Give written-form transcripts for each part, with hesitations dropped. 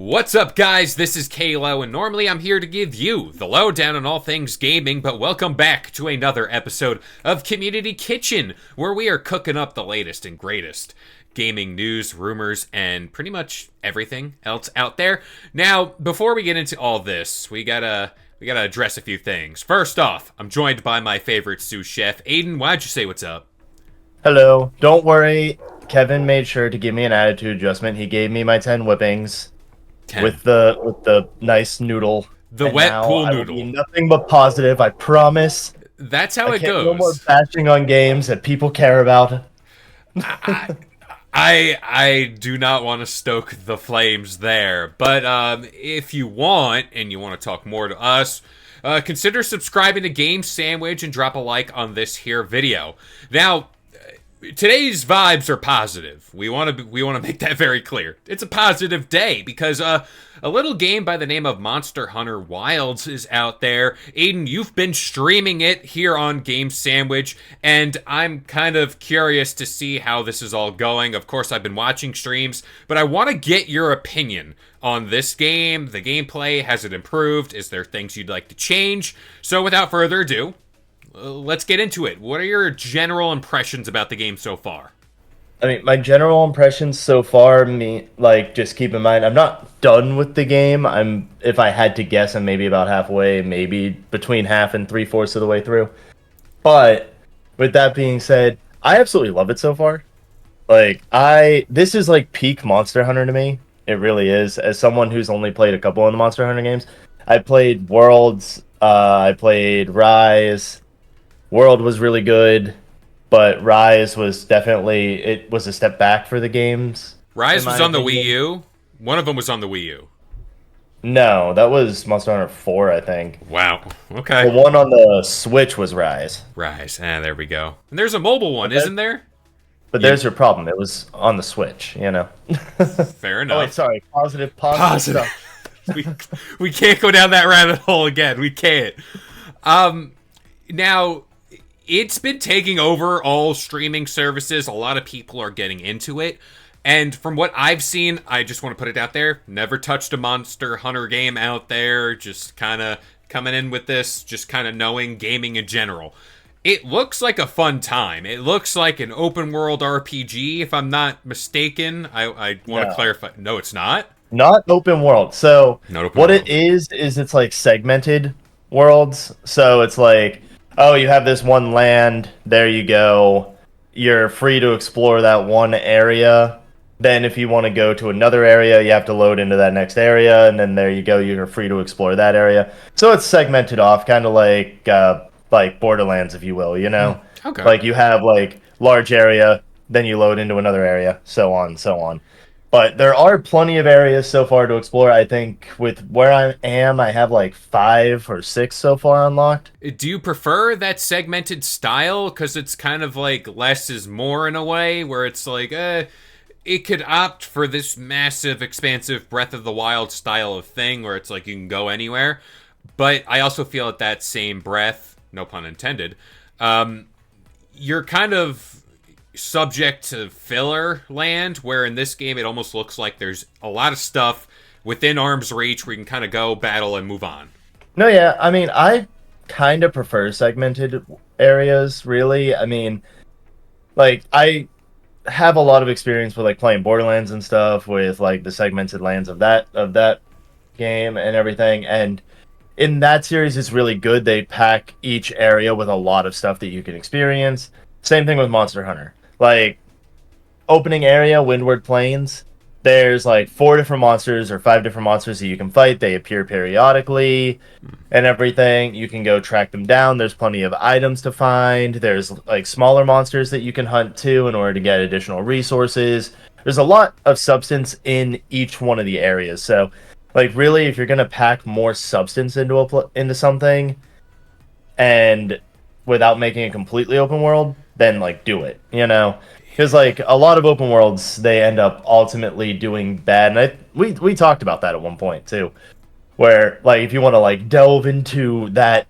What's up, guys? This is Kalo, and normally I'm here to give you the lowdown on all things gaming, but welcome back to another episode of Community Kitchen, where we are cooking up the latest and greatest gaming news, rumors, and pretty much everything else out there. Now, before we get into all this, we gotta address a few things. First off, I'm joined by my favorite sous chef, Aden. Why'd you say what's up? Hello. Don't worry. Kevin made sure to give me an attitude adjustment. He gave me my 10 whippings 10. with the nice noodle. The And wet now pool I will noodle. be nothing but positive. I promise. That's how I it can't goes. no more bashing on games that people care about. I do not want to stoke the flames there, but if you want, and you want to talk more to us, consider subscribing to Game Sandwich and drop a like on this here video. Now, today's vibes are positive. We want to make that very clear. It's a positive day because a little game by the name of Monster Hunter Wilds is out there. Aiden, you've been streaming it here on Game Sandwich, and I'm kind of curious to see how this is all going. Of course, I've been watching streams, but I want to get your opinion on this game. The gameplay, has it improved? Is there things you'd like to change? So without further ado, let's get into it. What are your general impressions about the game so far? I mean, my general impressions so far, just keep in mind, I'm not done with the game. If I had to guess, I'm maybe about halfway, maybe between half and three-fourths of the way through. But with that being said, I absolutely love it so far. This is like peak Monster Hunter to me. It really is. As someone who's only played a couple of the Monster Hunter games, I played Worlds, I played Rise. World was really good, but Rise was it was a step back for the games. Rise was on the opinion. Wii U. One of them was on the Wii U. No, that was Monster Hunter 4, I think. Wow. The Okay. one on the Switch was Rise. Rise. There we go. And there's a mobile one, isn't there? But Yeah. there's your problem. It was on the Switch, Fair Oh, enough. wait, sorry. Positive Positive. stuff. we can't go down that rabbit hole again. We can't. Now, it's been taking over all streaming services. A lot of people are getting into it. And from what I've seen, I just want to put it out there. Never touched a Monster Hunter game out there. Just kind of coming in with this. Just kind of knowing gaming in general. It looks like a fun time. It looks like an open world RPG, if I'm not mistaken. I want to No. clarify. No, it's not. Not open world. So Not open what world. it is it's like segmented worlds. So it's like, oh, you have this one land, there you go. You're free to explore that one area. Then if you want to go to another area, you have to load into that next area, and then there you go, you're free to explore that area. So it's segmented off, kind of like Borderlands, if you will, Okay. Like you have like large area, then you load into another area, so on, so on. But there are plenty of areas so far to explore. I think with where I am, I have like 5 or 6 so far unlocked. Do you prefer that segmented style? Because it's kind of like less is more in a way, where it's like, it could opt for this massive, expansive Breath of the Wild style of thing, where it's like you can go anywhere. But I also feel at that same breath, no pun intended, you're kind of subject to filler land, where in this game it almost looks like there's a lot of stuff within arm's reach where you can kind of go, battle, and move on. No, yeah, I mean, I kind of prefer segmented areas, really. I mean, like, I have a lot of experience with, like, playing Borderlands and stuff, with, like, the segmented lands of that game and everything, and in that series, it's really good. They pack each area with a lot of stuff that you can experience. Same thing with Monster Hunter. Like, opening area, Windward Plains, there's like 4 different monsters or 5 different monsters that you can fight. They appear periodically and everything. You can go track them down. There's plenty of items to find. There's like smaller monsters that you can hunt too in order to get additional resources. There's a lot of substance in each one of the areas. So, like, really, if you're going to pack more substance into something and without making it completely open world, then like do it, because like a lot of open worlds, they end up ultimately doing bad, and we talked about that at one point too, where like if you want to like delve into that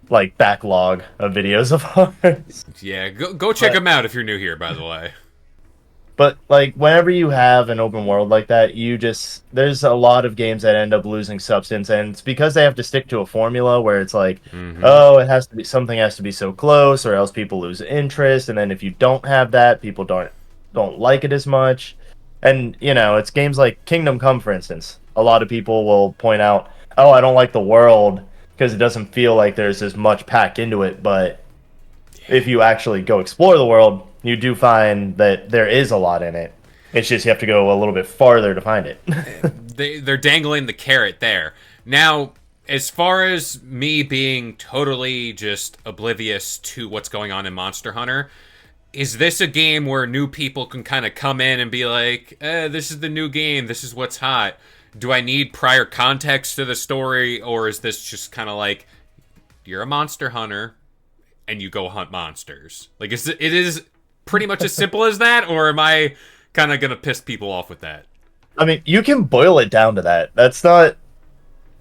like backlog of videos of ours. Yeah, go check them out if you're new here, by the way. But like whenever you have an open world like that, you just there's a lot of games that end up losing substance, and it's because they have to stick to a formula where it's like, Mm-hmm. oh, it has to be something has to be so close, or else people lose interest, and then if you don't have that, people don't like it as much. And it's games like Kingdom Come, for instance. A lot of people will point out, oh, I don't like the world because it doesn't feel like there's as much packed into it, but if you actually go explore the world, you do find that there is a lot in it. It's just you have to go a little bit farther to find it. They're dangling the carrot there. Now, as far as me being totally just oblivious to what's going on in Monster Hunter, is this a game where new people can kind of come in and be like, this is the new game, this is what's hot? Do I need prior context to the story, or is this just kind of like, you're a monster hunter and you go hunt monsters? Like, it is pretty much as simple as that, or am I kind of gonna piss people off with that? I mean, you can boil it down to that. That's not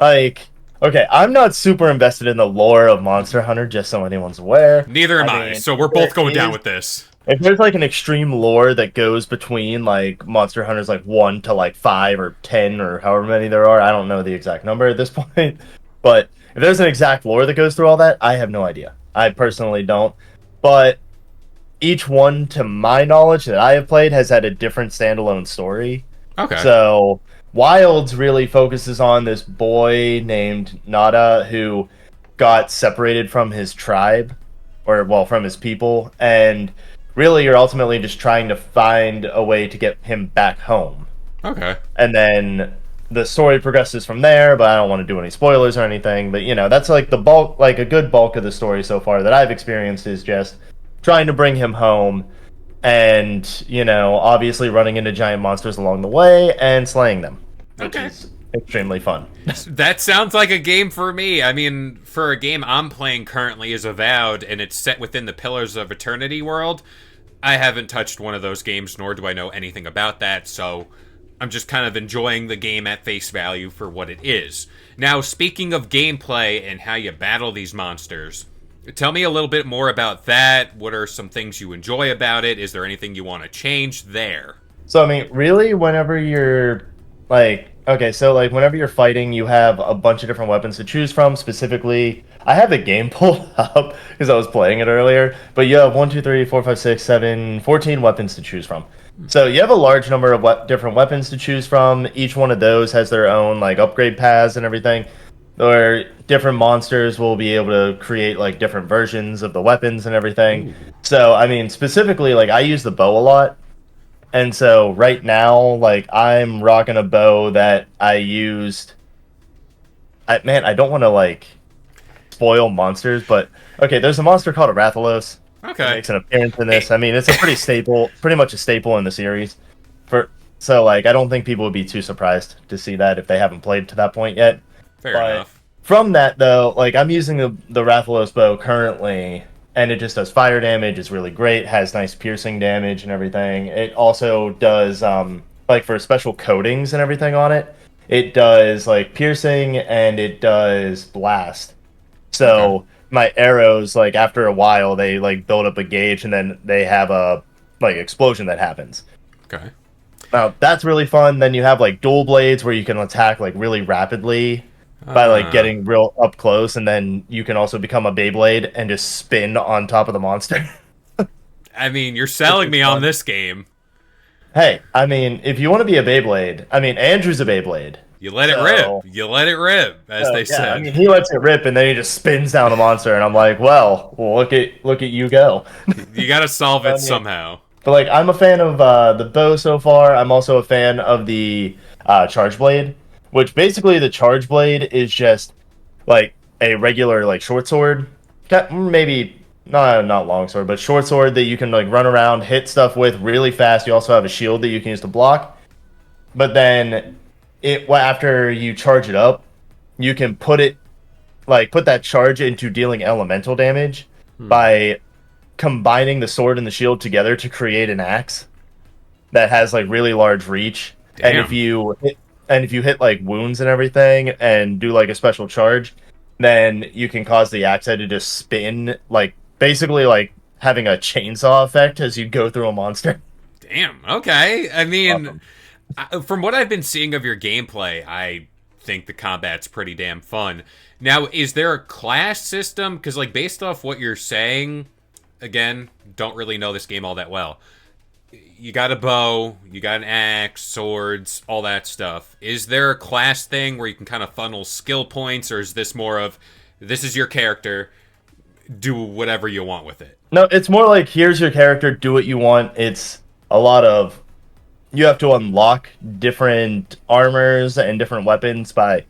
like okay. I'm not super invested in the lore of Monster Hunter, just so anyone's aware. Neither am I, mean, so we're both going down with this. if there's like an extreme lore that goes between like Monster Hunters like 1 to like 5 or 10 or however many there are, I don't know the exact number at this point. But if there's an exact lore that goes through all that, I have no idea. I personally don't. But each one, to my knowledge, that I have played has had a different standalone story. Okay. So Wilds really focuses on this boy named Nada who got separated from his tribe, or well, from his people, and really you're ultimately just trying to find a way to get him back home. Okay. And then the story progresses from there, but I don't want to do any spoilers or anything. But that's like the bulk, like a good bulk of the story so far that I've experienced is just trying to bring him home and obviously running into giant monsters along the way and slaying them, which is extremely fun. That sounds like a game for me. I mean, for a game I'm playing currently is Avowed, and it's set within the Pillars of Eternity world. I haven't touched one of those games, nor do I know anything about that, so I'm just kind of enjoying the game at face value for what it is. Now, speaking of gameplay and how you battle these monsters, tell me a little bit more about that. What are some things you enjoy about it? Is there anything you want to change there? So I mean, really, whenever you're whenever you're fighting, you have a bunch of different weapons to choose from. Specifically, I have the game pulled up because I was playing it earlier. But you have 1, 2, 3, 4, 5, 6, 7, 14 weapons to choose from. So you have a large number of different weapons to choose from. Each one of those has their own like upgrade paths and everything. Or different monsters will be able to create like different versions of the weapons and everything. Ooh. So I mean, specifically, like I use the bow a lot. And so right now, like I'm rocking a bow that I used. I don't want to like spoil monsters, but okay, there's a monster called a Rathalos. Okay, that makes an appearance in this. I mean, it's a pretty much a staple in the series. So like, I don't think people would be too surprised to see that if they haven't played to that point yet. Fair enough. From that though, like I'm using the Rathalos bow currently. And it just does fire damage. It's really great. Has nice piercing damage and everything. It also does like for special coatings and everything on it. It does like piercing and it does blast. So my arrows, like after a while, they like build up a gauge and then they have a like explosion that happens. Okay. Now that's really fun. Then you have like dual blades where you can attack like really rapidly by like getting real up close, and then you can also become a Beyblade and just spin on top of the monster. I mean, you're selling me on this game. Hey, I mean, if you want to be a Beyblade, I mean, Andrew's a Beyblade. You let it rip. You let it rip, as they said. I mean, he lets it rip, and then he just spins down the monster, and I'm like, well, look at you go. You got to solve it somehow. But like, I'm a fan of the bow so far. I'm also a fan of the charge blade. Which basically the charge blade is just like a regular like short sword, maybe not long sword, but short sword that you can like run around, hit stuff with really fast. You also have a shield that you can use to block. But then after you charge it up, you can put that charge into dealing elemental damage by combining the sword and the shield together to create an axe that has like really large reach. Damn. And if you hit like wounds and everything and do like a special charge, then you can cause the axe head to just spin, like basically like having a chainsaw effect as you go through a monster. Damn. Okay. I mean, Awesome. from what I've been seeing of your gameplay, I think the combat's pretty damn fun. Now, is there a class system? Because, like, based off what you're saying, again, don't really know this game all that well. You got a bow, you got an axe, swords, all that stuff. Is there a class thing where you can kind of funnel skill points, or is this more of this is your character, do whatever you want with it? No, it's more like here's your character, do what you want. It's a lot of you have to unlock different armors and different weapons by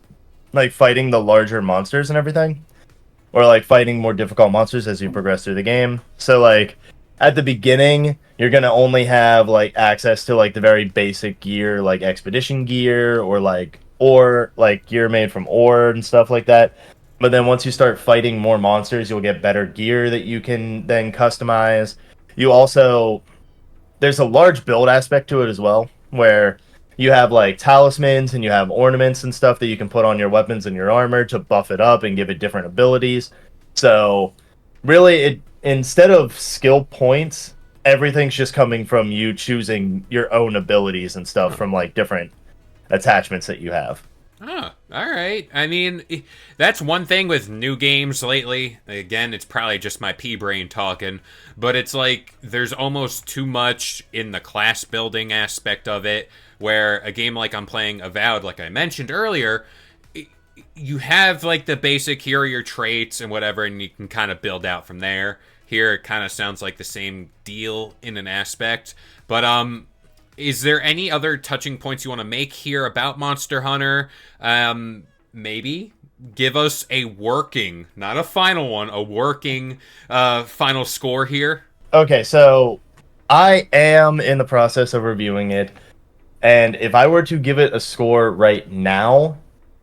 like fighting the larger monsters and everything, or like fighting more difficult monsters as you progress through the game. So like at the beginning, you're gonna only have like access to like the very basic gear, like expedition gear or like gear made from ore and stuff like that. But then once you start fighting more monsters, you'll get better gear that you can then customize. You also there's a large build aspect to it as well, where you have like talismans and you have ornaments and stuff that you can put on your weapons and your armor to buff it up and give it different abilities. So really it instead of skill points, everything's just coming from you choosing your own abilities and stuff from like different attachments that you have. Oh, all right. I mean, that's one thing with new games lately. Again, it's probably just my pea brain talking, but it's like there's almost too much in the class building aspect of it, where a game like I'm playing Avowed, like I mentioned earlier, you have like the basic here are your traits and whatever, and you can kind of build out from there. Here, it kind of sounds like the same deal in an aspect, but is there any other touching points you want to make here about Monster Hunter? Maybe give us a working, not a final one, a working final score here. Okay, so I am in the process of reviewing it, and if I were to give it a score right now,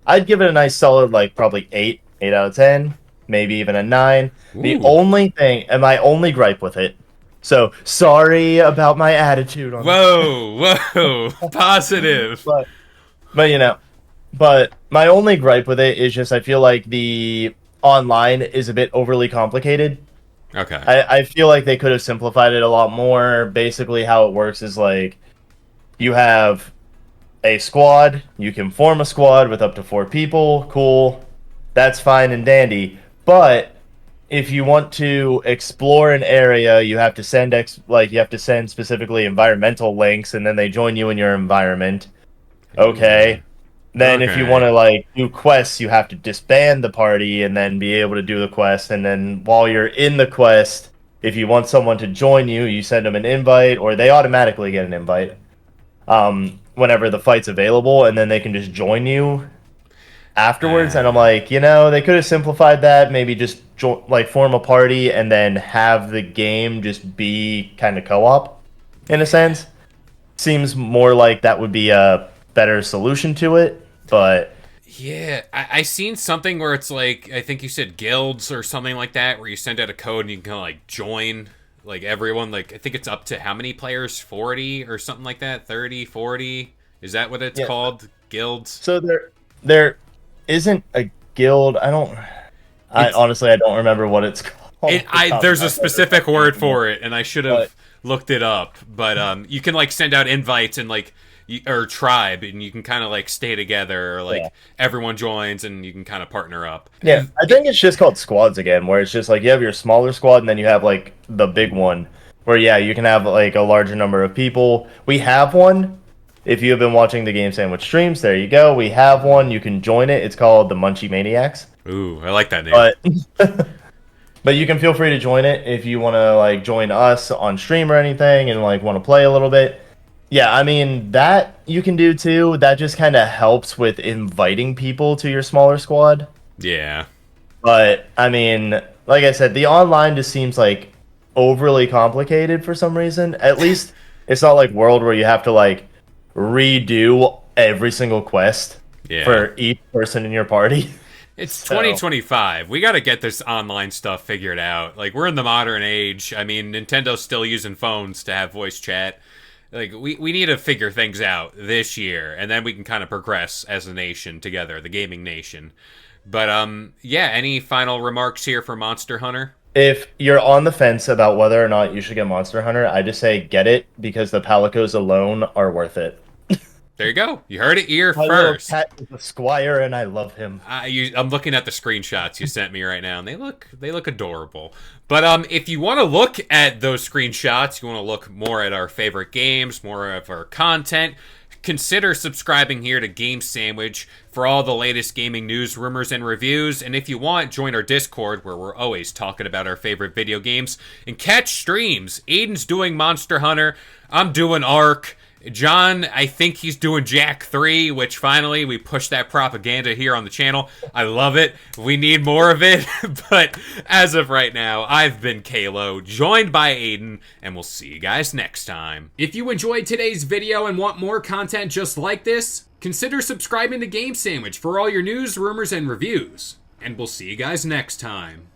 I'd give it a nice solid, like probably 8 out of 10, maybe even a 9. The Ooh. only thing, and my only gripe with it, so sorry about my attitude on it, Whoa, whoa, positive. but you know, but my only gripe with it is just I feel like the online is a bit overly complicated. Okay. I feel like they could have simplified it a lot more. Basically, how it works is like you have a squad. You can form a squad with up to 4 people. Cool. That's fine and dandy. But if you want to explore an area, you have to send you have to send specifically environmental links, and then they join you in your environment. Okay. Then if you want Okay. to like do quests, you have to disband the party and then be able to do the quest. And then while you're in the quest, if you want someone to join you, you send them an invite, or they automatically get an invite whenever the fight's available, and then they can just join you afterwards. And I'm Uh, like, they could have simplified that. Maybe just like form a party and then have the game just be kind of co-op in a sense. Seems more like that would be a better solution to it, but yeah, I seen something where it's like I think you said guilds or something like that, where you send out a code and you can kind of like join like everyone. Like I think it's up to how many players? 40 or something like that. 30, 40. Is that what it's yeah. called? Guilds. So there isn't a guild. I It's honestly I don't remember what it's called. it. Off the I top of there's my a head. specific word for it, and I should But have looked it up. But you can like send out invites and like or tribe, and you can kind of like stay together, or like yeah. everyone joins, and you can kind of partner up. Yeah, I think it's just called squads again, where it's just like you have your smaller squad and then you have like the big one where yeah, you can have like a larger number of people. We have one. If you have been watching the Game Sandwich streams, there you go. We have one. You can join it. It's called the Munchie Maniacs. Ooh, I like that name. But but you can feel free to join it if you want to like join us on stream or anything and like want to play a little bit. Yeah, I mean that you can do too. That just kind of helps with inviting people to your smaller squad. Yeah. But I mean, like I said, the online just seems like overly complicated for some reason. At least it's not like World where you have to like redo every single quest Yeah. for each person in your party. It's So 2025. We got to get this online stuff figured out. Like, we're in the modern age. I mean, Nintendo's still using phones to have voice chat. Like, we need to figure things out this year, and then we can kind of progress as a nation together, the gaming nation. But, yeah, any final remarks here for Monster Hunter? If you're on the fence about whether or not you should get Monster Hunter, I just say get it because the Palicos alone are worth it. There you go. You heard it here My little first. cat is a squire, and I love him. I'm looking at the screenshots you sent me right now, and they look adorable. But if you want to look at those screenshots, you want to look more at our favorite games, more of our content, consider subscribing here to Game Sandwich for all the latest gaming news, rumors, and reviews. And if you want, join our Discord where we're always talking about our favorite video games and catch streams. Aiden's doing Monster Hunter. I'm doing Ark. John, I think he's doing Jack 3, which finally we pushed that propaganda here on the channel. I love it. We need more of it. But as of right now, I've been Kalo, joined by Aiden, and we'll see you guys next time. If you enjoyed today's video and want more content just like this, consider subscribing to Game Sandwich for all your news, rumors, and reviews. And we'll see you guys next time.